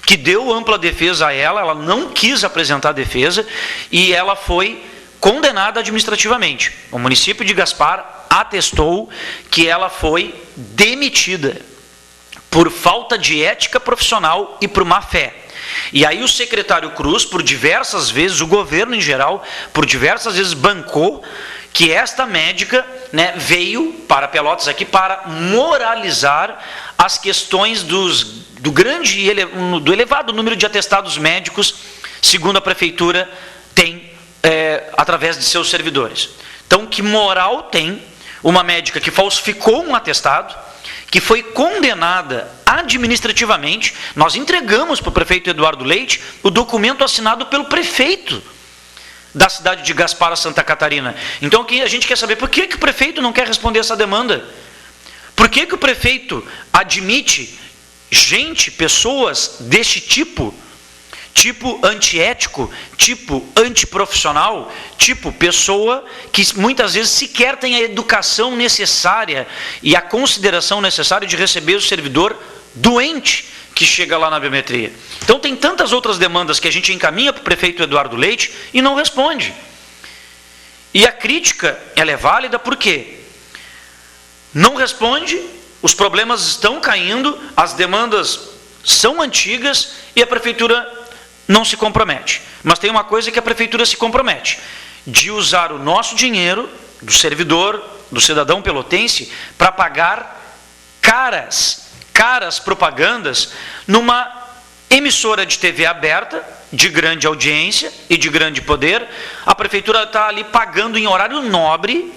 que deu ampla defesa a ela não quis apresentar defesa, e ela foi condenada administrativamente. O município de Gaspar atestou que ela foi demitida por falta de ética profissional e por má fé. E aí o secretário Cruz, por diversas vezes, o governo em geral, por diversas vezes bancou que esta médica, né, veio para Pelotas aqui para moralizar as questões do elevado número de atestados médicos, segundo a prefeitura tem através de seus servidores. Então, que moral tem uma médica que falsificou um atestado, que foi condenada administrativamente? Nós entregamos para o prefeito Eduardo Leite o documento assinado pelo prefeito da cidade de Gaspar, Santa Catarina. Então aqui a gente quer saber por que o prefeito não quer responder essa demanda. Por que o prefeito admite pessoas deste tipo antiético, tipo antiprofissional, tipo pessoa que muitas vezes sequer tem a educação necessária e a consideração necessária de receber o servidor doente que chega lá na biometria. Então tem tantas outras demandas que a gente encaminha para o prefeito Eduardo Leite e não responde. E a crítica, ela é válida por quê? Não responde, os problemas estão caindo, as demandas são antigas e a prefeitura não se compromete. Mas tem uma coisa que a prefeitura se compromete, de usar o nosso dinheiro, do servidor, do cidadão pelotense, para pagar caras propagandas numa emissora de TV aberta, de grande audiência e de grande poder. A prefeitura está ali pagando em horário nobre,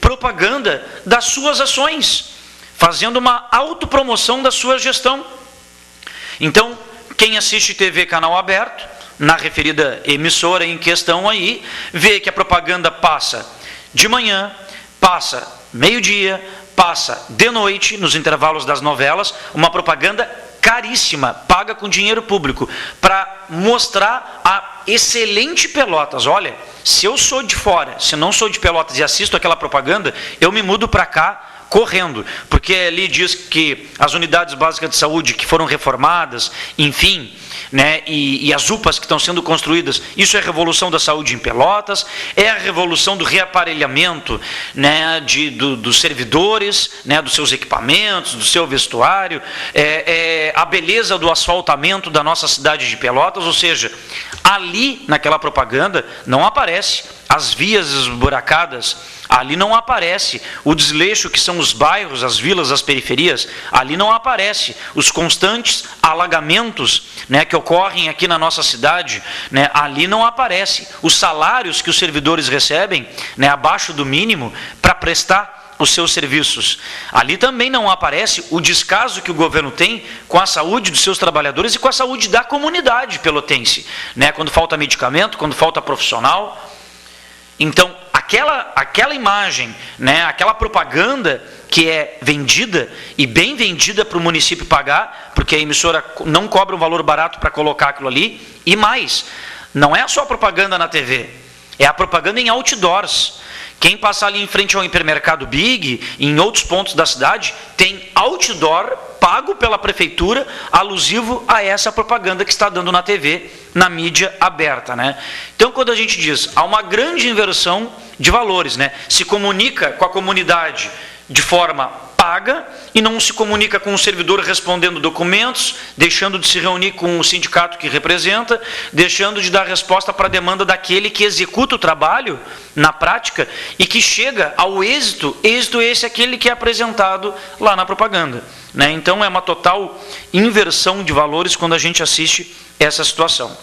propaganda das suas ações, fazendo uma autopromoção da sua gestão. Então, quem assiste TV canal aberto, na referida emissora em questão aí, vê que a propaganda passa de manhã, passa meio-dia, passa de noite, nos intervalos das novelas, uma propaganda caríssima, paga com dinheiro público, para mostrar a excelente Pelotas. Olha, se eu sou de fora, se não sou de Pelotas e assisto aquela propaganda, eu me mudo para cá correndo, porque ali diz que as unidades básicas de saúde que foram reformadas, enfim, né, e as UPAs que estão sendo construídas, isso é a revolução da saúde em Pelotas, é a revolução do reaparelhamento, né, dos servidores, né, dos seus equipamentos, do seu vestuário, é a beleza do asfaltamento da nossa cidade de Pelotas. Ou seja, ali naquela propaganda não aparece as vias esburacadas, ali não aparece o desleixo que são os bairros, as vilas, as periferias, ali não aparece os constantes alagamentos, né, que ocorrem aqui na nossa cidade, né, ali não aparece os salários que os servidores recebem, né, abaixo do mínimo para prestar os seus serviços. Ali também não aparece o descaso que o governo tem com a saúde dos seus trabalhadores e com a saúde da comunidade pelotense, né, quando falta medicamento, quando falta profissional. Então, aquela imagem, né, aquela propaganda que é vendida, e bem vendida para o município pagar, porque a emissora não cobra um valor barato para colocar aquilo ali, e mais, não é só a propaganda na TV, é a propaganda em outdoors. Quem passar ali em frente ao hipermercado Big, em outros pontos da cidade, tem outdoor pago pela prefeitura, alusivo a essa propaganda que está dando na TV, na mídia aberta, né? Então, quando a gente diz, há uma grande inversão de valores, né? Se comunica com a comunidade de forma paga e não se comunica com o servidor respondendo documentos, deixando de se reunir com o sindicato que representa, deixando de dar resposta para a demanda daquele que executa o trabalho na prática e que chega ao êxito esse aquele que é apresentado lá na propaganda, né? Então é uma total inversão de valores quando a gente assiste essa situação.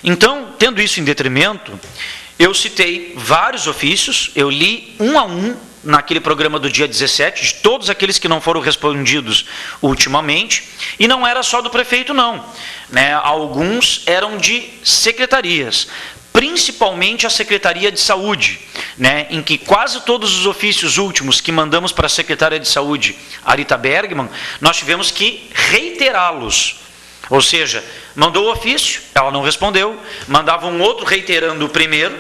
Então, tendo isso em detrimento, eu citei vários ofícios, eu li um a um naquele programa do dia 17, de todos aqueles que não foram respondidos ultimamente, e não era só do prefeito não, né? Alguns eram de secretarias, principalmente a Secretaria de Saúde, né, em que quase todos os ofícios últimos que mandamos para a Secretária de Saúde, Arita Bergman, nós tivemos que reiterá-los. Ou seja, mandou o ofício, ela não respondeu, mandava um outro reiterando o primeiro,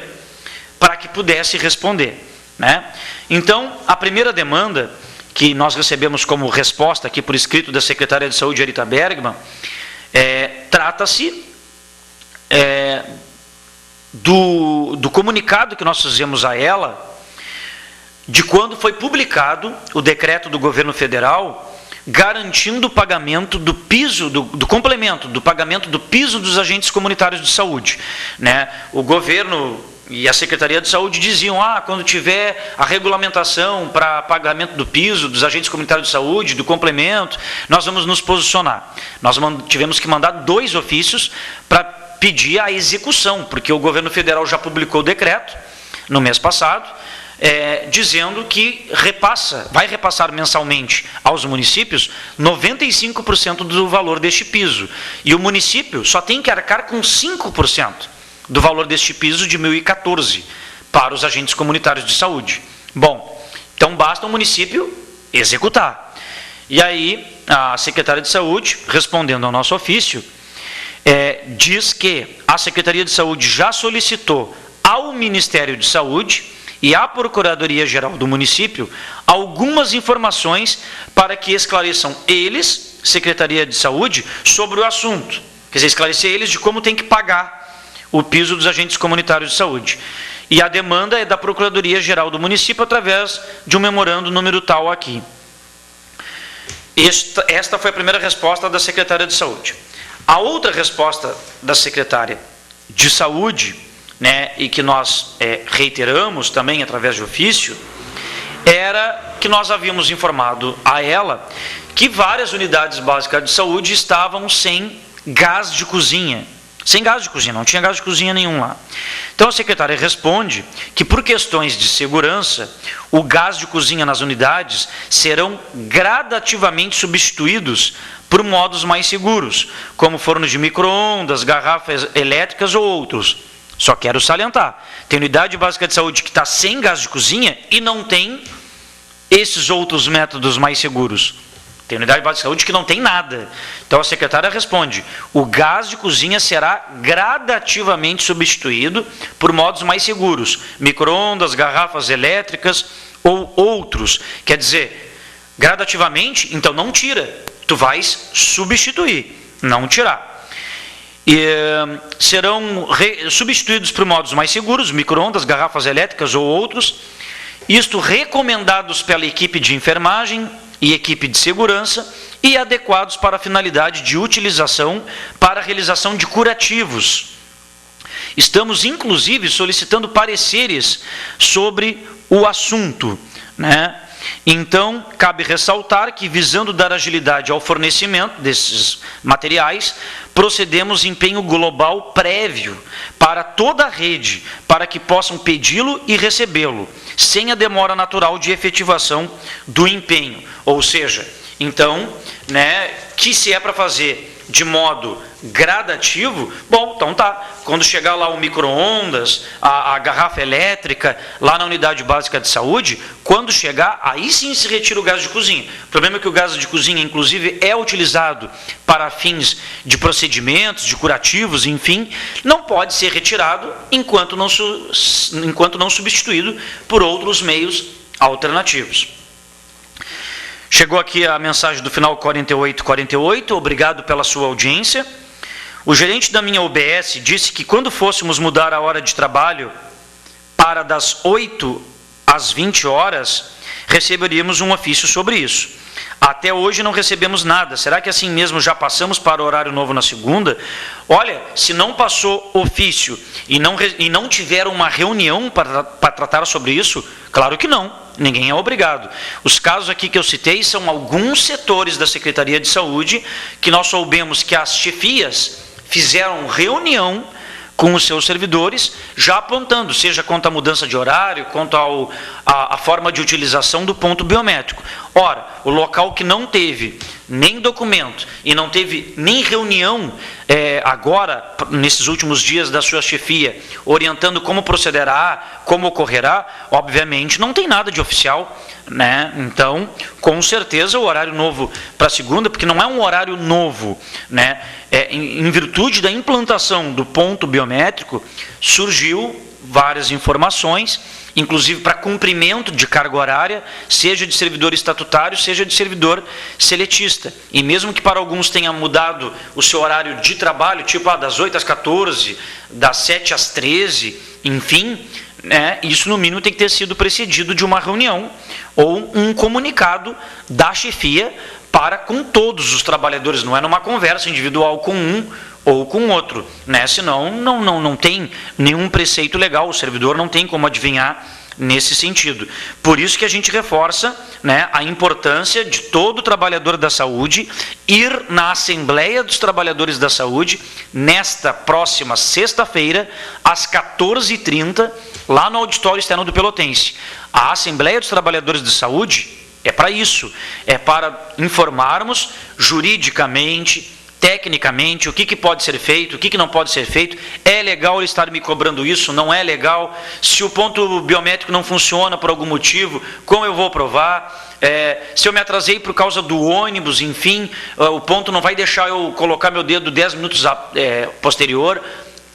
para que pudesse responder, né? Então, a primeira demanda que nós recebemos como resposta aqui por escrito da Secretária de Saúde, Arita Bergman, trata-se do comunicado que nós fizemos a ela, de quando foi publicado o decreto do governo federal garantindo o pagamento do piso, do complemento, do pagamento do piso dos agentes comunitários de saúde, né? O governo e a Secretaria de Saúde diziam, quando tiver a regulamentação para pagamento do piso dos agentes comunitários de saúde, do complemento, nós vamos nos posicionar. Nós tivemos que mandar 2 ofícios para pedir a execução, porque o governo federal já publicou o decreto no mês passado, dizendo que vai repassar mensalmente aos municípios 95% do valor deste piso. E o município só tem que arcar com 5% do valor deste piso de 2014 para os agentes comunitários de saúde. Bom, então basta o município executar. E aí, a Secretaria de Saúde, respondendo ao nosso ofício, diz que a Secretaria de Saúde já solicitou ao Ministério de Saúde e à Procuradoria-Geral do município algumas informações para que esclareçam eles, Secretaria de Saúde, sobre o assunto. Quer dizer, esclarecer eles de como tem que pagar o piso dos agentes comunitários de saúde. E a demanda é da Procuradoria-Geral do município através de um memorando número tal aqui. Esta foi a primeira resposta da Secretária de Saúde. A outra resposta da Secretária de Saúde, né, e que nós reiteramos também através de ofício, era que nós havíamos informado a ela que várias unidades básicas de saúde estavam sem gás de cozinha. Sem gás de cozinha, não tinha gás de cozinha nenhum lá. Então a secretária responde que por questões de segurança, o gás de cozinha nas unidades serão gradativamente substituídos por modos mais seguros, como fornos de micro-ondas, garrafas elétricas ou outros. Só quero salientar, tem unidade básica de saúde que está sem gás de cozinha e não tem esses outros métodos mais seguros. Tem unidade básica de saúde que não tem nada. Então a secretária responde, o gás de cozinha será gradativamente substituído por modos mais seguros, micro-ondas, garrafas elétricas ou outros. Quer dizer, gradativamente, então não tira, tu vais substituir, não tirar. Serão substituídos por modos mais seguros, micro-ondas, garrafas elétricas ou outros, isto recomendados pela equipe de enfermagem e equipe de segurança e adequados para a finalidade de utilização para a realização de curativos. Estamos, inclusive, solicitando pareceres sobre o assunto, né? Então, cabe ressaltar que, visando dar agilidade ao fornecimento desses materiais, procedemos em empenho global prévio para toda a rede, para que possam pedi-lo e recebê-lo, sem a demora natural de efetivação do empenho. Ou seja, então, né, que se é para fazer de modo gradativo, bom, então tá. Quando chegar lá o micro-ondas, a garrafa elétrica, lá na unidade básica de saúde, quando chegar, aí sim se retira o gás de cozinha. O problema é que o gás de cozinha, inclusive, é utilizado para fins de procedimentos, de curativos, enfim, não pode ser retirado enquanto não substituído por outros meios alternativos. Chegou aqui a mensagem do final 4848, obrigado pela sua audiência. O gerente da minha UBS disse que quando fôssemos mudar a hora de trabalho para das 8 às 20 horas, receberíamos um ofício sobre isso. Até hoje não recebemos nada. Será que assim mesmo já passamos para o horário novo na segunda? Olha, se não passou ofício e não tiveram uma reunião para tratar sobre isso, claro que não. Ninguém é obrigado. Os casos aqui que eu citei são alguns setores da Secretaria de Saúde que nós soubemos que as chefias fizeram reunião com os seus servidores, já apontando, seja quanto à mudança de horário, quanto à forma de utilização do ponto biométrico. Ora, o local que não teve nem documento e não teve nem reunião agora, nesses últimos dias da sua chefia, orientando como procederá, como ocorrerá, obviamente não tem nada de oficial, né? Então, com certeza o horário novo para segunda, porque não é um horário novo, né? Em virtude da implantação do ponto biométrico, surgiu várias informações, inclusive para cumprimento de carga horária, seja de servidor estatutário, seja de servidor seletista. E mesmo que para alguns tenha mudado o seu horário de trabalho, tipo das 8 às 14, das 7 às 13, enfim, né, isso no mínimo tem que ter sido precedido de uma reunião ou um comunicado da chefia para com todos os trabalhadores, não é numa conversa individual com um ou com outro, né? Senão não tem nenhum preceito legal, o servidor não tem como adivinhar nesse sentido. Por isso que a gente reforça, né, a importância de todo trabalhador da saúde ir na Assembleia dos Trabalhadores da Saúde nesta próxima sexta-feira, às 14h30, lá no auditório externo do Pelotense. A Assembleia dos Trabalhadores de Saúde é para isso, é para informarmos juridicamente, tecnicamente, o que pode ser feito, o que não pode ser feito. É legal ele estar me cobrando isso? Não é legal? Se o ponto biométrico não funciona por algum motivo, como eu vou provar? Se eu me atrasei por causa do ônibus, enfim, o ponto não vai deixar eu colocar meu dedo 10 minutos posterior.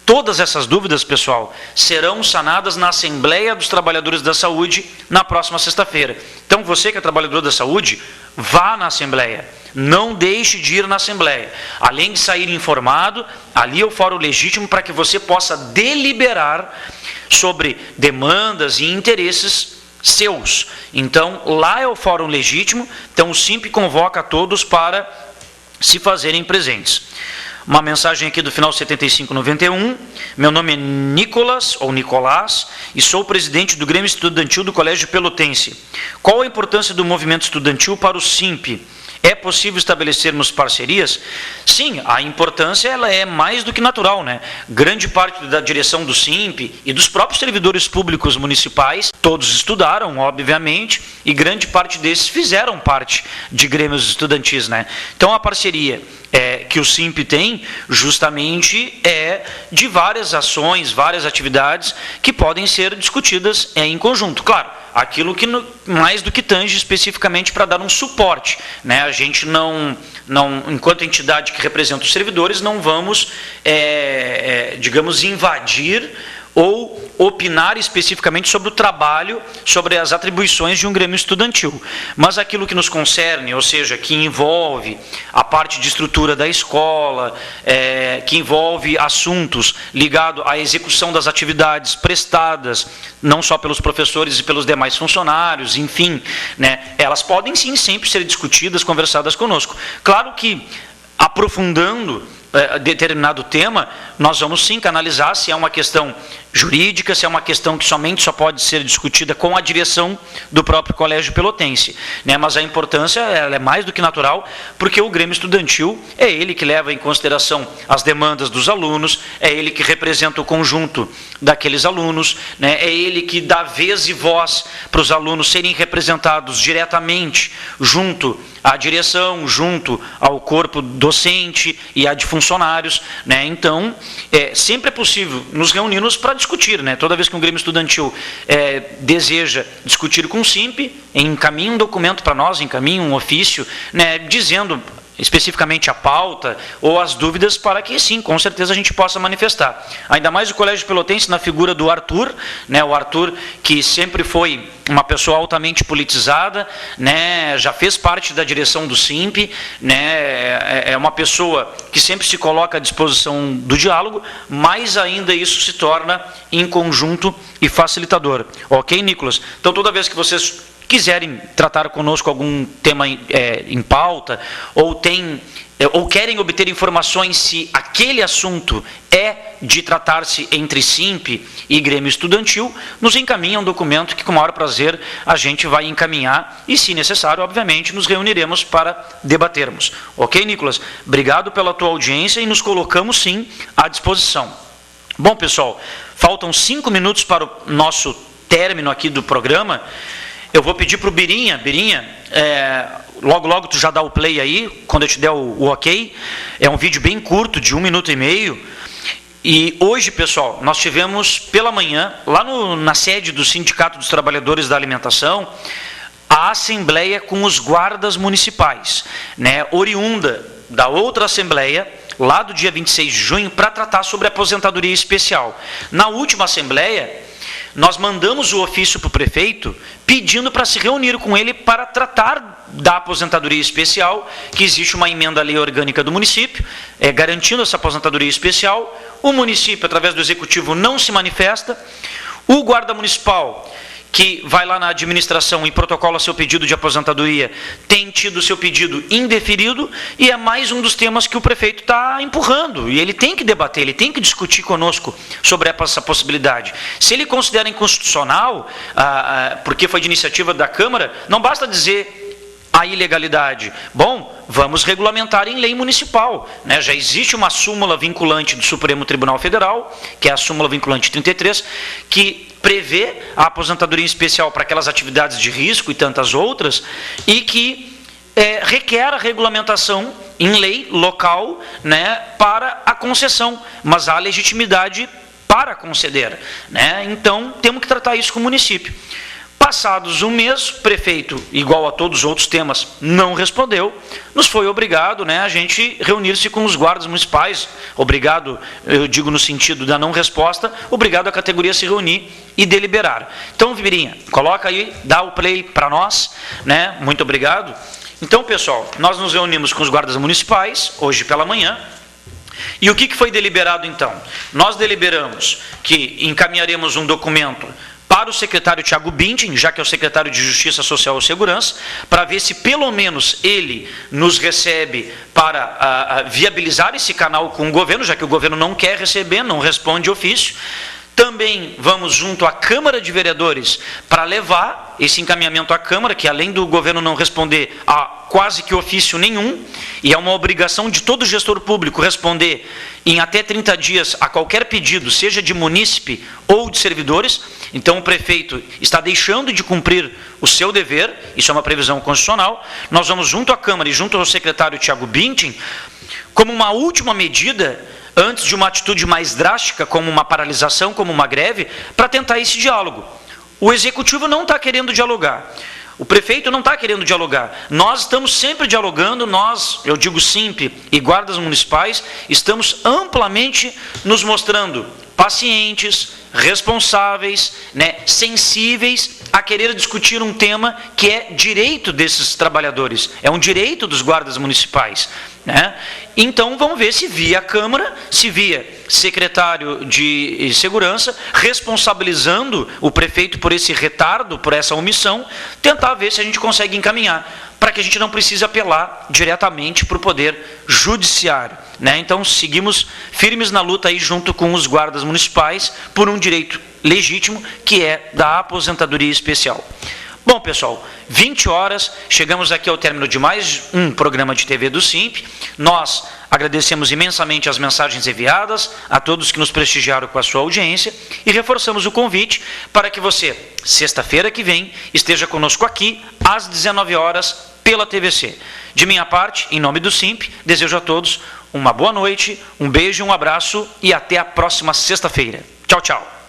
Todas essas dúvidas, pessoal, serão sanadas na Assembleia dos Trabalhadores da Saúde na próxima sexta-feira. Então, você que é trabalhador da saúde, vá na Assembleia. Não deixe de ir na Assembleia. Além de sair informado, ali é o fórum legítimo para que você possa deliberar sobre demandas e interesses seus. Então, lá é o fórum legítimo. Então, o SIMP convoca a todos para se fazerem presentes. Uma mensagem aqui do final 7591. Meu nome é Nicolas, ou Nicolás, e sou presidente do Grêmio Estudantil do Colégio Pelotense. Qual a importância do movimento estudantil para o SIMP? É possível estabelecermos parcerias? Sim, a importância ela é mais do que natural, né? Grande parte da direção do SIMP e dos próprios servidores públicos municipais, todos estudaram, obviamente, e grande parte desses fizeram parte de grêmios estudantis, né? Então a parceria que o SIMP tem justamente de várias ações, várias atividades que podem ser discutidas em conjunto. Claro, aquilo que mais do que tange especificamente para dar um suporte, né? A gente não, enquanto entidade que representa os servidores, não vamos, digamos, invadir ou opinar especificamente sobre o trabalho, sobre as atribuições de um grêmio estudantil. Mas aquilo que nos concerne, ou seja, que envolve a parte de estrutura da escola, que envolve assuntos ligados à execução das atividades prestadas, não só pelos professores e pelos demais funcionários, enfim, né, elas podem sim sempre ser discutidas, conversadas conosco. Claro que, aprofundando determinado tema, nós vamos sim canalizar se é uma questão jurídica, se é uma questão que somente só pode ser discutida com a direção do próprio Colégio Pelotense, né? Mas a importância ela é mais do que natural, porque o Grêmio Estudantil é ele que leva em consideração as demandas dos alunos, é ele que representa o conjunto daqueles alunos, né? É ele que dá vez e voz para os alunos serem representados diretamente junto à direção, junto ao corpo docente e a de funcionários, né? Então, sempre é possível nos reunirmos para discutir, né? Toda vez que um Grêmio Estudantil deseja discutir com o SIMP, encaminha um documento para nós, encaminha um ofício, né, dizendo especificamente a pauta ou as dúvidas para que sim, com certeza a gente possa manifestar. Ainda mais o Colégio Pelotense na figura do Arthur, né, o Arthur que sempre foi uma pessoa altamente politizada, né, já fez parte da direção do SIMP, né, é uma pessoa que sempre se coloca à disposição do diálogo, mas ainda isso se torna em conjunto e facilitador. Ok, Nicolas? Então toda vez que vocês quiserem tratar conosco algum tema em pauta, ou querem obter informações se aquele assunto é de tratar-se entre SIMP e Grêmio Estudantil, nos encaminha um documento que com o maior prazer a gente vai encaminhar e, se necessário, obviamente, nos reuniremos para debatermos. Ok, Nicolas? Obrigado pela tua audiência e nos colocamos, sim, à disposição. Bom, pessoal, faltam 5 minutos para o nosso término aqui do programa. eu vou pedir para o Birinha, logo tu já dá o play aí, quando eu te der o ok. É um vídeo bem curto, de 1 minuto e meio. E hoje, pessoal, nós tivemos pela manhã, lá na sede do Sindicato dos Trabalhadores da Alimentação, a assembleia com os guardas municipais, né, oriunda da outra assembleia, lá do dia 26 de junho, para tratar sobre a aposentadoria especial. Na última assembleia, nós mandamos o ofício para o prefeito pedindo para se reunir com ele para tratar da aposentadoria especial, que existe uma emenda à lei orgânica do município, garantindo essa aposentadoria especial. O município, através do executivo, não se manifesta. O guarda municipal, que vai lá na administração e protocola seu pedido de aposentadoria, tem tido seu pedido indeferido, e é mais um dos temas que o prefeito está empurrando, e ele tem que debater, ele tem que discutir conosco sobre essa possibilidade. Se ele considera inconstitucional, porque foi de iniciativa da Câmara, não basta dizer a ilegalidade. Bom, vamos regulamentar em lei municipal, né? Já existe uma súmula vinculante do Supremo Tribunal Federal, que é a súmula vinculante 33, que prevê a aposentadoria especial para aquelas atividades de risco e tantas outras, e que requer a regulamentação em lei local, né, para a concessão, mas há legitimidade para conceder, né? Então, temos que tratar isso com o município. Passados um mês, o prefeito, igual a todos os outros temas, não respondeu, nos foi obrigado, né, a gente reunir-se com os guardas municipais, obrigado, eu digo no sentido da não resposta, obrigado a categoria se reunir e deliberar. Então, Vibirinha, coloca aí, dá o play para nós, né, muito obrigado. Então, pessoal, nós nos reunimos com os guardas municipais, hoje pela manhã, e o que foi deliberado então? Nós deliberamos que encaminharemos um documento para o secretário Thiago Bintin, já que é o secretário de Justiça Social e Segurança, para ver se pelo menos ele nos recebe para viabilizar esse canal com o governo, já que o governo não quer receber, não responde ofício. Também vamos junto à Câmara de Vereadores para levar esse encaminhamento à Câmara, que além do governo não responder a quase que ofício nenhum, e é uma obrigação de todo gestor público responder em até 30 dias a qualquer pedido, seja de munícipe ou de servidores. Então o prefeito está deixando de cumprir o seu dever, isso é uma previsão constitucional. Nós vamos junto à Câmara e junto ao secretário Thiago Bintin, como uma última medida, antes de uma atitude mais drástica, como uma paralisação, como uma greve, para tentar esse diálogo. O executivo não está querendo dialogar. O prefeito não está querendo dialogar. Nós estamos sempre dialogando, nós, eu digo SIMP e guardas municipais, estamos amplamente nos mostrando pacientes, responsáveis, né, sensíveis a querer discutir um tema que é direito desses trabalhadores, é um direito dos guardas municipais, né? Então vamos ver se via Câmara, se via secretário de Segurança, responsabilizando o prefeito por esse retardo, por essa omissão, tentar ver se a gente consegue encaminhar, para que a gente não precise apelar diretamente para o Poder Judiciário, né? Então seguimos firmes na luta aí junto com os guardas municipais por um direito legítimo, que é da aposentadoria especial. Bom, pessoal, 20 horas, chegamos aqui ao término de mais um programa de TV do SIMP. Nós agradecemos imensamente as mensagens enviadas, a todos que nos prestigiaram com a sua audiência, e reforçamos o convite para que você, sexta-feira que vem, esteja conosco aqui às 19 horas pela TVC. De minha parte, em nome do SIMP, desejo a todos uma boa noite, um beijo, um abraço e até a próxima sexta-feira. Tchau, tchau.